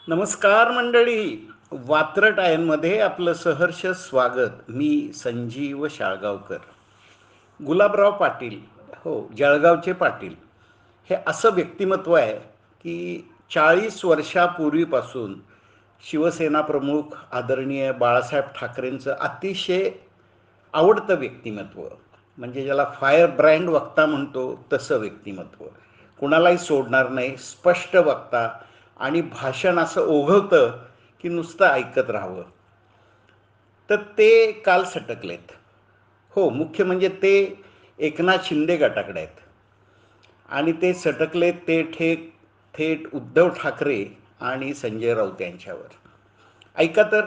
नमस्कार मंडळी. वात्रटायनमध्ये आपलं सहर्ष स्वागत. मी संजीव शाळगावकर. गुलाबराव पाटील, हो, जळगावचे पाटील, हे असं व्यक्तिमत्व आहे की 40 वर्षापूर्वीपासून शिवसेना प्रमुख आदरणीय बाळासाहेब ठाकरेंचं अतिशय आवडतं व्यक्तिमत्व, म्हणजे ज्याला फायर ब्रँड वक्ता म्हणतो तसं व्यक्तिमत्व. कुणालाही सोडणार नाही, स्पष्ट वक्ता, आणि भाषण असं ओघवतं की नुसतं ऐकत राहावं. तर ते काल सटकलेत. हो, मुख्य म्हणजे ते एकनाथ शिंदे गटाकडे आहेत आणि ते सटकलेत ते थेट थेट उद्धव ठाकरे आणि संजय राऊत यांच्यावर. ऐका तर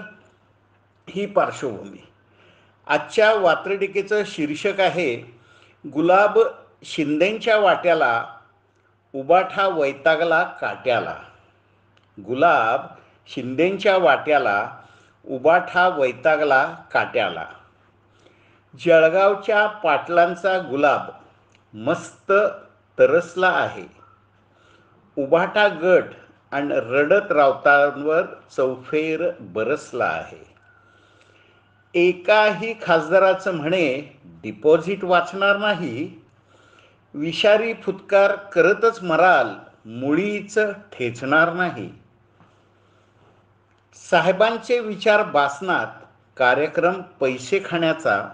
ही पार्श्वभूमी. आजच्या वात्रटिकेचं शीर्षक आहे, गुलाब शिंदेंच्या वाट्याला, उबाठा वैतागला काट्याला. गुलाब शिंदेंच्या वाट्याला, उबाठा वैतागला काट्याला. जळगावच्या पाटलांचा गुलाब मस्त तरसला आहे. उबाठा गट आणि रडत रावतांवर चौफेर बरसला आहे. एकाही खासदाराचं म्हणे डिपॉझिट वाचणार नाही. विषारी फुत्कार करतच मराल, मुळीच ठेचणार नाही. साहेबांचे विचार बासनात, कार्यक्रम पैसे खाण्याचा.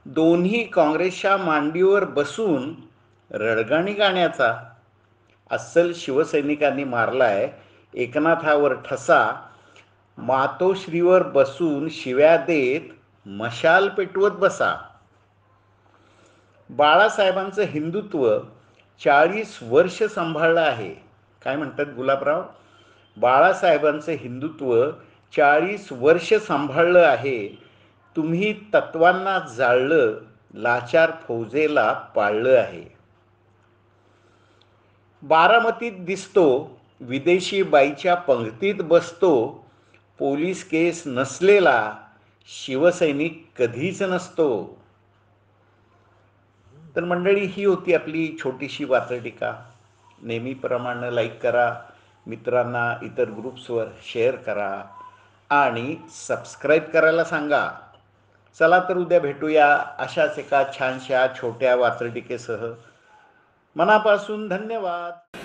दोन्ही काँग्रेसच्या मांडीवर बसून रडगाणी गाण्याचा. अस्सल शिवसैनिकांनी मारलाय एकनाथावर ठसा. मातोश्रीवर बसून शिव्या देत मशाल पेटवत बसा. बाळासाहेबांचं हिंदुत्व 40 वर्ष सांभाळलं आहे. काय म्हणतात गुलाबराव? बाळासाहेबांचं हिंदुत्व 40 वर्ष सांभाळलं आहे. तुम्ही तत्वांना जाळलं, लाचार फौजेला पाळलं आहे. बारामतीत दिसतो, विदेशी बाईच्या पंक्तीत बसतो. पोलीस केस नसलेला शिवसैनिक कधीच नसतो. तर मंडळी, ही होती आपली छोटीशी वात्रटिका. नेहमीप्रमाणे लाईक करा, मित्रांना इतर ग्रुप्सवर शेअर करा आणि सबस्क्राईब करायला सांगा. चला तर उद्या भेटूया अशाच एका छानशा छोट्या वात्रटिकेसह. मनापासून धन्यवाद.